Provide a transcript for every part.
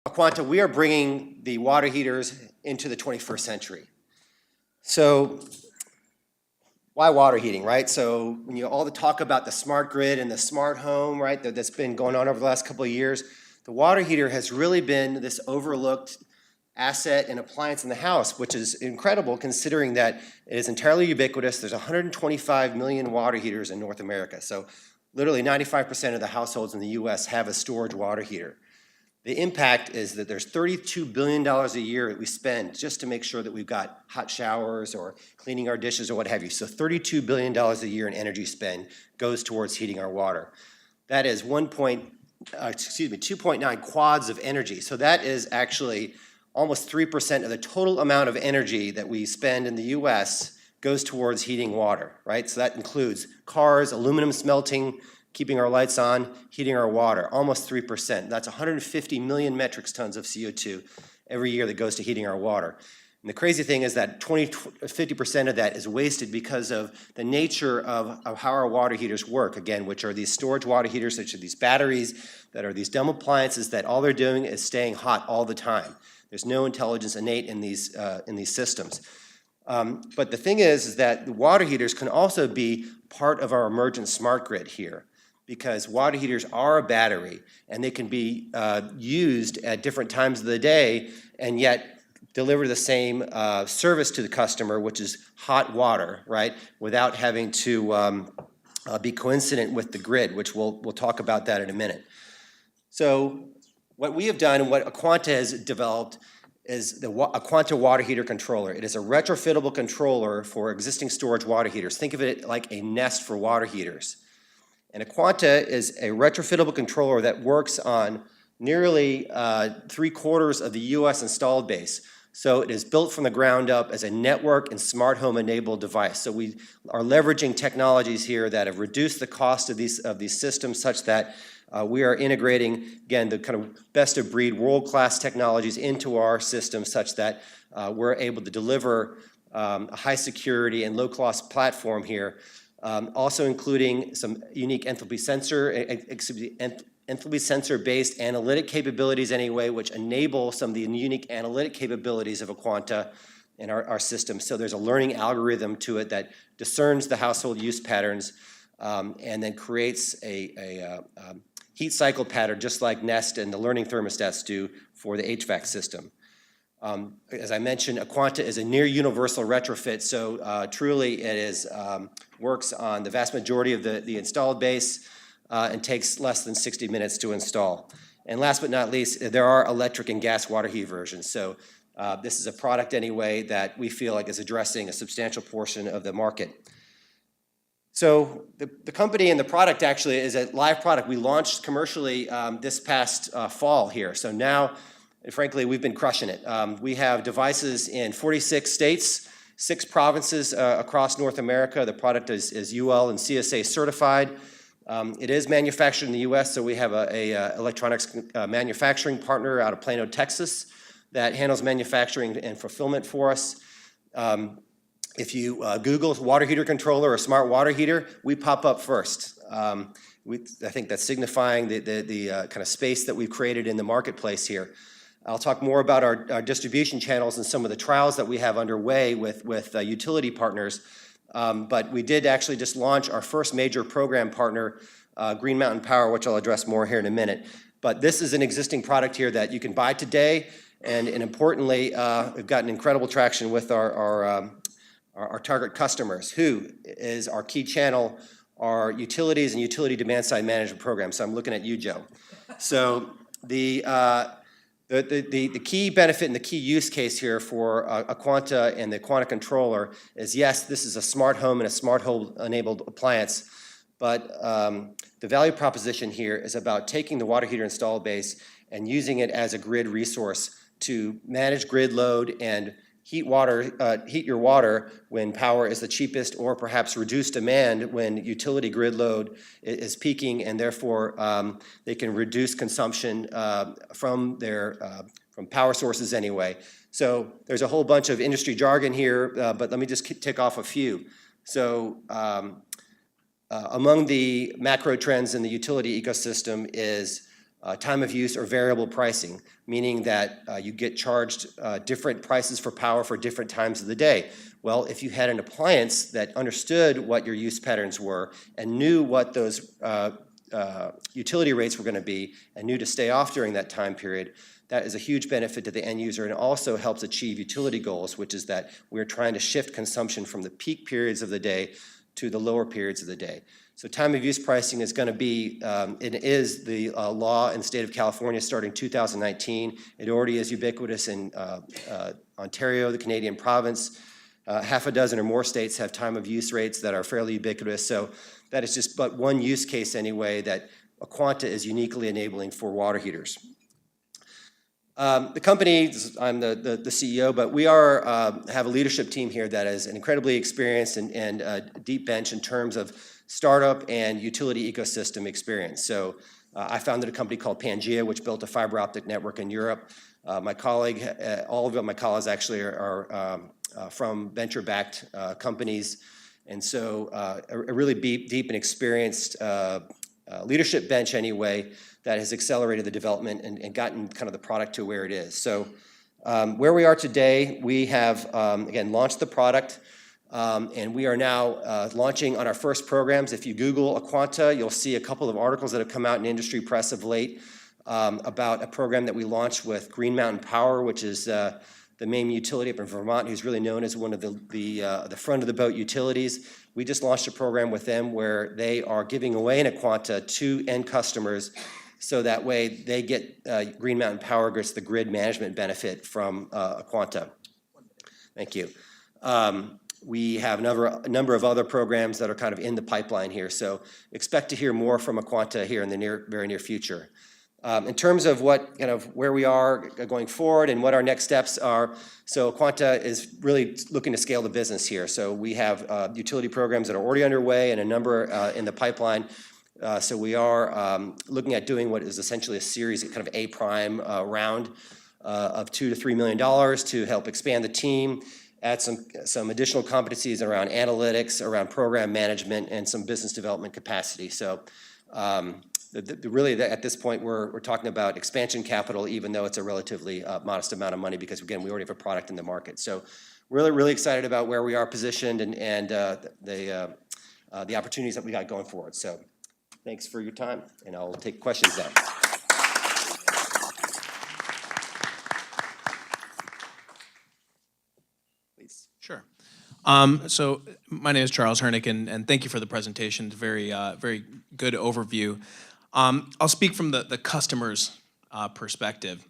Aquanta, we are bringing the water heaters into the 21st century. So why water heating, right? So when you all the talk about the smart grid and the smart home, right, that's been going on over the last couple of years, the water heater has really been this overlooked asset and appliance in the house, which is incredible considering that it is entirely ubiquitous. There's 125 million water heaters in North America. So literally 95% of the households in the US have a storage water heater. The impact is that there's $32 billion a year that we spend just to make sure that we've got hot showers or cleaning our dishes or what have you. So $32 billion a year in energy spend goes towards heating our water. That is 2.9 quads of energy. So that is actually almost 3% of the total amount of energy that we spend in the US goes towards heating water, right? So that includes cars, aluminum smelting, keeping our lights on, heating our water, almost 3%. That's 150 million metric tons of CO2 every year that goes to heating our water. And the crazy thing is that 50% of that is wasted because of the nature of how our water heaters work, again, which are these storage water heaters, which are these batteries that are these dumb appliances that all they're doing is staying hot all the time. There's no intelligence innate in these systems. But the thing is that the water heaters can also be part of our emergent smart grid here, because water heaters are a battery and they can be used at different times of the day and yet deliver the same service to the customer, which is hot water, right, without having to be coincident with the grid, which we'll talk about that in a minute. So what we have done and what Aquanta has developed is the Aquanta water heater controller. It is a retrofittable controller for existing storage water heaters. Think of it like a Nest for water heaters. And Aquanta is a retrofittable controller that works on nearly 3/4 of the US installed base. So it is built from the ground up as a network and smart home enabled device. So we are leveraging technologies here that have reduced the cost of these systems such that we are integrating, again, the kind of best of breed world-class technologies into our system such that we're able to deliver a high security and low cost platform here. Also including some unique enthalpy sensor-based analytic capabilities anyway, which enable some of the unique analytic capabilities of Aquanta in our system. So there's a learning algorithm to it that discerns the household use patterns and then creates a heat cycle pattern just like Nest and the learning thermostats do for the HVAC system. As I mentioned, Aquanta is a near universal retrofit, so truly it is works on the vast majority of the installed base and takes less than 60 minutes to install. And last but not least, there are electric and gas water heat versions. So this is a product anyway that we feel like is addressing a substantial portion of the market. So the company and the product actually is a live product. We launched commercially this past fall here. So now, frankly, we've been crushing it. We have devices in 46 states, 6 provinces across North America. The product is UL and CSA certified. It is manufactured in the US, so we have a electronics manufacturing partner out of Plano, Texas, that handles manufacturing and fulfillment for us. If you Google water heater controller or smart water heater, we pop up first. I think that's signifying the kind of space that we've created in the marketplace here. I'll talk more about our distribution channels and some of the trials that we have underway with utility partners. But we did actually just launch our first major program partner, Green Mountain Power, which I'll address more here in a minute. But this is an existing product here that you can buy today. And importantly, we've gotten incredible traction with our target customers, who is our key channel, our utilities and utility demand side management program. So I'm looking at you, Joe. So the key benefit and the key use case here for Aquanta and the Aquanta controller is, yes, this is a smart home and a smart home enabled appliance, but the value proposition here is about taking the water heater installed base and using it as a grid resource to manage grid load and heat your water when power is the cheapest, or perhaps reduce demand when utility grid load is peaking, and therefore they can reduce consumption from power sources anyway. So there's a whole bunch of industry jargon here, but let me just tick off a few. So among the macro trends in the utility ecosystem is time of use or variable pricing, meaning that you get charged different prices for power for different times of the day. Well, if you had an appliance that understood what your use patterns were and knew what those utility rates were going to be and knew to stay off during that time period, that is a huge benefit to the end user, and also helps achieve utility goals, which is that we're trying to shift consumption from the peak periods of the day to the lower periods of the day. So time of use pricing is going to be, it is the law in the state of California starting 2019. It already is ubiquitous in Ontario, the Canadian province. Half a dozen or more states have time of use rates that are fairly ubiquitous. So that is just but one use case anyway that Aquanta is uniquely enabling for water heaters. The company, I'm the CEO, but we have a leadership team here that is an incredibly experienced and a deep bench in terms of startup and utility ecosystem experience. So I founded a company called Pangea, which built a fiber optic network in Europe. My colleague, all of my colleagues actually are from venture-backed companies. And so a really deep and experienced leadership bench anyway that has accelerated the development and gotten kind of the product to where it is. So where we are today, we have, again, launched the product, and we are now launching on our first programs. If you Google Aquanta, you'll see a couple of articles that have come out in industry press of late about a program that we launched with Green Mountain Power, which is the main utility up in Vermont, who's really known as one of the front of the boat utilities. We just launched a program with them where they are giving away an Aquanta to end customers, so that way they get Green Mountain Power gets the grid management benefit from Aquanta. Thank you. We have a number of other programs that are kind of in the pipeline here, so expect to hear more from Aquanta here in the very near future. In terms of where we are going forward and what our next steps are, so Aquanta is really looking to scale the business here. So we have utility programs that are already underway and a number in the pipeline. So we are looking at doing what is essentially a series, kind of A-prime round of $2 to $3 million to help expand the team, add some additional competencies around analytics, around program management, and some business development capacity. So really, at this point, we're talking about expansion capital, even though it's a relatively modest amount of money, because again, we already have a product in the market. So really excited about where we are positioned and the opportunities that we got going forward. So thanks for your time, and I'll take questions now. Please. Sure. So my name is Charles Hernick, and thank you for the presentation. It's very good overview. I'll speak from the customer's perspective.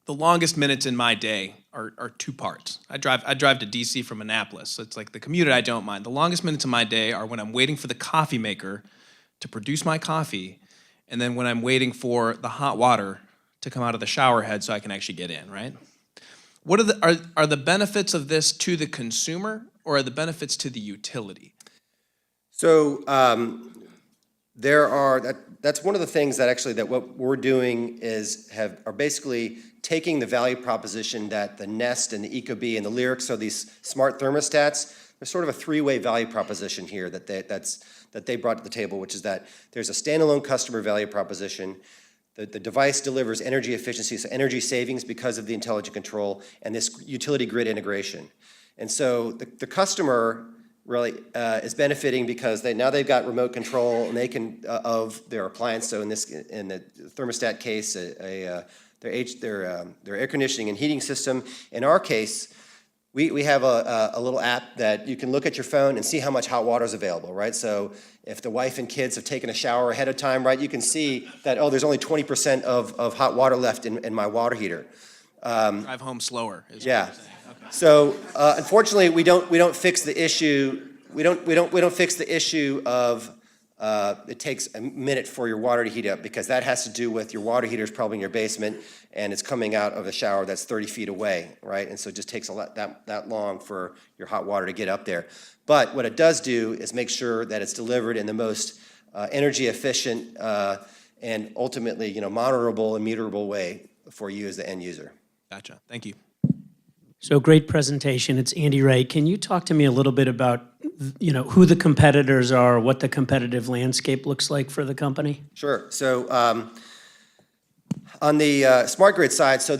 The longest minutes in my day are two parts. I drive to DC from Annapolis, so it's like the commute I don't mind. The longest minutes of my day are when I'm waiting for the coffee maker to produce my coffee, and then when I'm waiting for the hot water to come out of the shower head so I can actually get in, right? What are the benefits of this to the consumer, or are the benefits to the utility? So that's one of the things that what we're doing are basically taking the value proposition that the Nest and the ecobee and the Lyric, so these smart thermostats, there's sort of a three-way value proposition here that they brought to the table, which is that there's a standalone customer value proposition. The device delivers energy efficiency, so energy savings because of the intelligent control, and this utility grid integration. And so the customer really is benefiting because they've got remote control, and they can of their appliance. So in the thermostat case, their air conditioning and heating system. In our case, we have a little app that you can look at your phone and see how much hot water is available, right? So if the wife and kids have taken a shower ahead of time, right, you can see that, oh, there's only 20% of hot water left in my water heater. Drive home slower. Yeah. Okay. So unfortunately, we don't fix the issue. We don't fix the issue of it takes a minute for your water to heat up, because that has to do with your water heater is probably in your basement and it's coming out of a shower that's 30 feet away, right? And so it just takes that long for your hot water to get up there. But what it does do is make sure that it's delivered in the most energy efficient and ultimately, monitorable and meterable way for you as the end user. Gotcha. Thank you. So great presentation. It's Andy Wright. Can you talk to me a little bit about, who the competitors are, what the competitive landscape looks like for the company? Sure. So On the smart grid side, so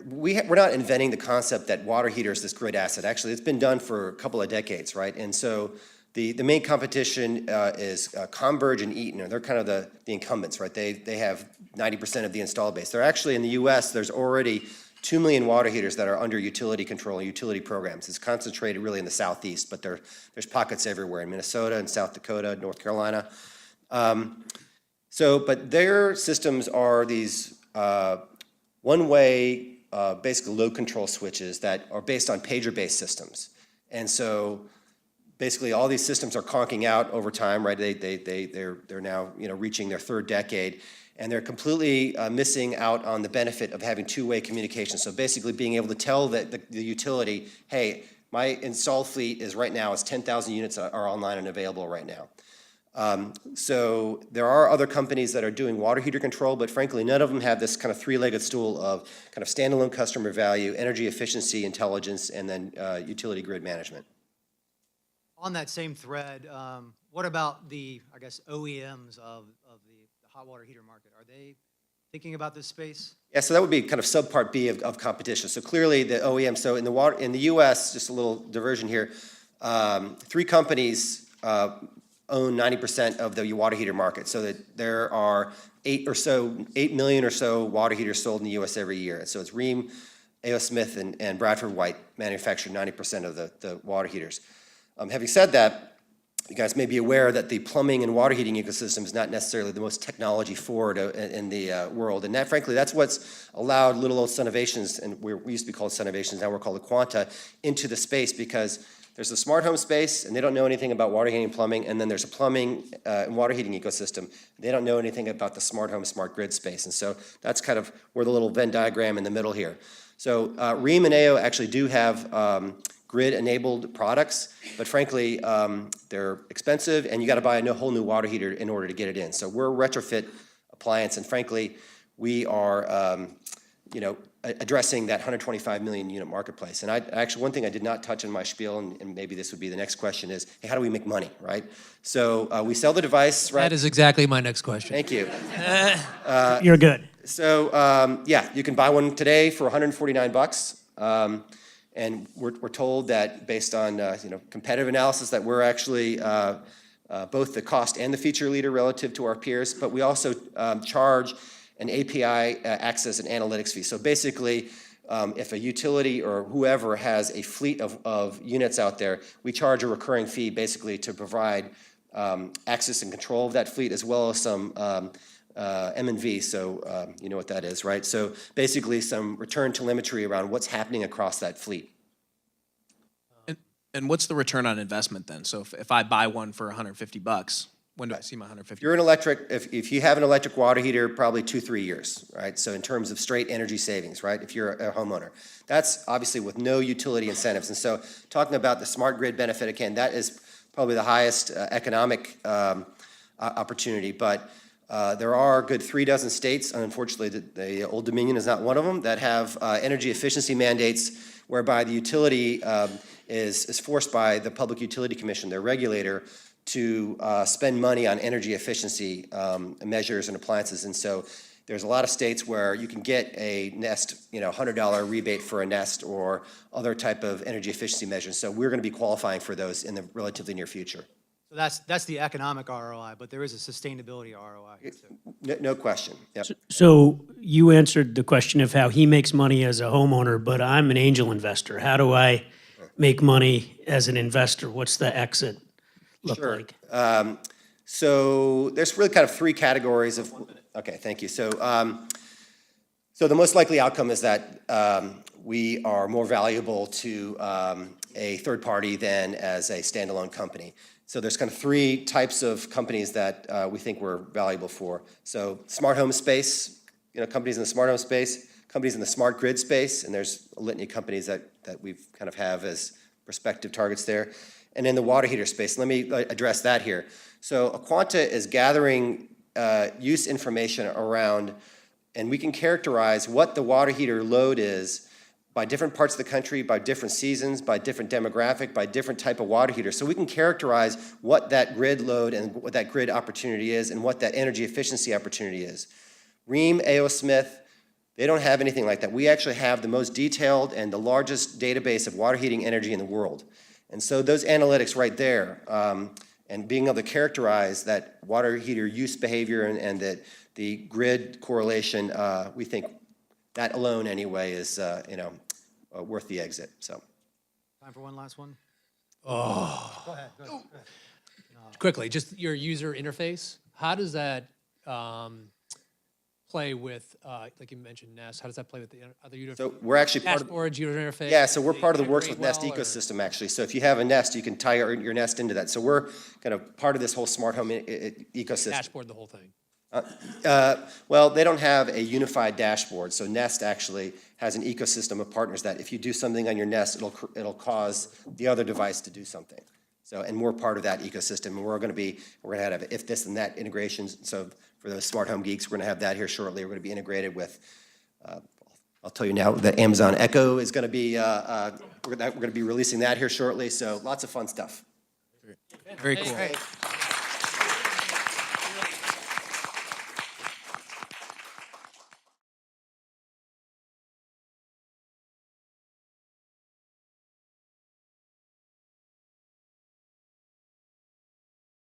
we're not inventing the concept that water heater is this grid asset. Actually, it's been done for a couple of decades, right? And so the main competition is Converge and Eaton, and they're kind of the incumbents, right? They have 90% of the install base. They're actually, in the US, there's already 2 million water heaters that are under utility control and utility programs. It's concentrated really in the southeast, but there's pockets everywhere in Minnesota and South Dakota, North Carolina. But their systems are these one-way, basically load control switches that are based on pager-based systems. And so basically all these systems are conking out over time, right? They're now reaching their third decade, and they're completely missing out on the benefit of having two-way communication. So basically being able to tell the utility, hey, my installed fleet is right now, it's 10,000 units are online and available right now. So there are other companies that are doing water heater control, but frankly, none of them have this kind of three-legged stool of kind of standalone customer value, energy efficiency, intelligence, and then utility grid management. On that same thread, what about the, I guess, OEMs of the hot water heater market? Are they thinking about this space? Yeah, so that would be kind of subpart B of competition. So clearly the OEM, so in the US, just a little diversion here, 3 companies own 90% of the water heater market, so that there are 8 million or so water heaters sold in the US every year. So it's Rheem, A.O. Smith, and Bradford White manufacture 90% of the water heaters. Having said that, you guys may be aware that the plumbing and water heating ecosystem is not necessarily the most technology forward in the world. And that, frankly, that's what's allowed little old Sunnovations, and we used to be called Sunnovations, now we're called Aquanta, into the space, because there's a smart home space, and they don't know anything about water heating and plumbing, and then there's a plumbing and water heating ecosystem. They don't know anything about the smart home, smart grid space. And so that's kind of where the little Venn diagram in the middle here. So Rheem and AO actually do have grid-enabled products, but frankly, they're expensive, and you got to buy a whole new water heater in order to get it in. So we're a retrofit appliance, and frankly, we are, addressing that 125 million unit marketplace. And actually, one thing I did not touch in my spiel, and maybe this would be the next question, is, hey, how do we make money, right? So we sell the device, right? That is exactly my next question. Thank you. You're good. So yeah, you can buy one today for $149. And we're told that based on competitive analysis that we're actually both the cost and the feature leader relative to our peers, but we also charge an API access and analytics fee. So basically, if a utility or whoever has a fleet of units out there, we charge a recurring fee basically to provide access and control of that fleet, as well as some M&V, so you know what that is, right? So basically some return telemetry around what's happening across that fleet. And what's the return on investment then? So if I buy one for $150, when do I see my 150? If you're an electric, if you have an electric water heater, probably 2-3 years, right? So in terms of straight energy savings, right? If you're a homeowner, that's obviously with no utility incentives. And so talking about the smart grid benefit, again, that is probably the highest economic opportunity, but there are a good 36 states, and unfortunately the Old Dominion is not one of them, that have energy efficiency mandates whereby the utility is forced by the Public Utility Commission, their regulator, to spend money on energy efficiency measures and appliances. And so there's a lot of states where you can get a Nest, $100 rebate for a Nest or other type of energy efficiency measures. So we're going to be qualifying for those in the relatively near future. So that's the economic ROI, but there is a sustainability ROI here too. No question. Yep. So you answered the question of how he makes money as a homeowner, but I'm an angel investor. How do I make money as an investor? What's the exit look like? So there's really kind of 3 categories of, okay, thank you. So, so the most likely outcome is that we are more valuable to a third party than as a standalone company. So there's kind of 3 types of companies that we think we're valuable for. So smart home space, companies in the smart home space, companies in the smart grid space, and there's a litany of companies that we've kind of have as prospective targets there. And in the water heater space, let me address that here. So Aquanta is gathering use information around, and we can characterize what the water heater load is by different parts of the country, by different seasons, by different demographic, by different type of water heater. So we can characterize what that grid load and what that grid opportunity is and what that energy efficiency opportunity is. Rheem, A.O. Smith, They don't have anything like that. We actually have the most detailed and the largest database of water heating energy in the world. And so those analytics right there, and being able to characterize that water heater use behavior and that the grid correlation, we think that alone anyway is, worth the exit, so. Time for one last one? Oh. Go ahead, go ahead. Quickly, just your user interface. How does that play with, like you mentioned, Nest? How does that play with the other user? So we're actually part of, Dashboards, user interface? yeah, so we're They part of the Works with integrate Nest well, or- ecosystem, actually. So if you have a Nest, you can tie your Nest into that. So we're kind of part of this whole smart home ecosystem. Dashboard the whole thing. Well, they don't have a unified dashboard, so Nest actually has an ecosystem of partners that if you do something on your Nest, it'll cause the other device to do something. So, and we're part of that ecosystem, and we're gonna have if this and that integrations. So for those smart home geeks, we're gonna have that here shortly. We're gonna be integrated with, I'll tell you now that Amazon Echo is gonna be, we're gonna be releasing that here shortly. So lots of fun stuff. Very cool. Great.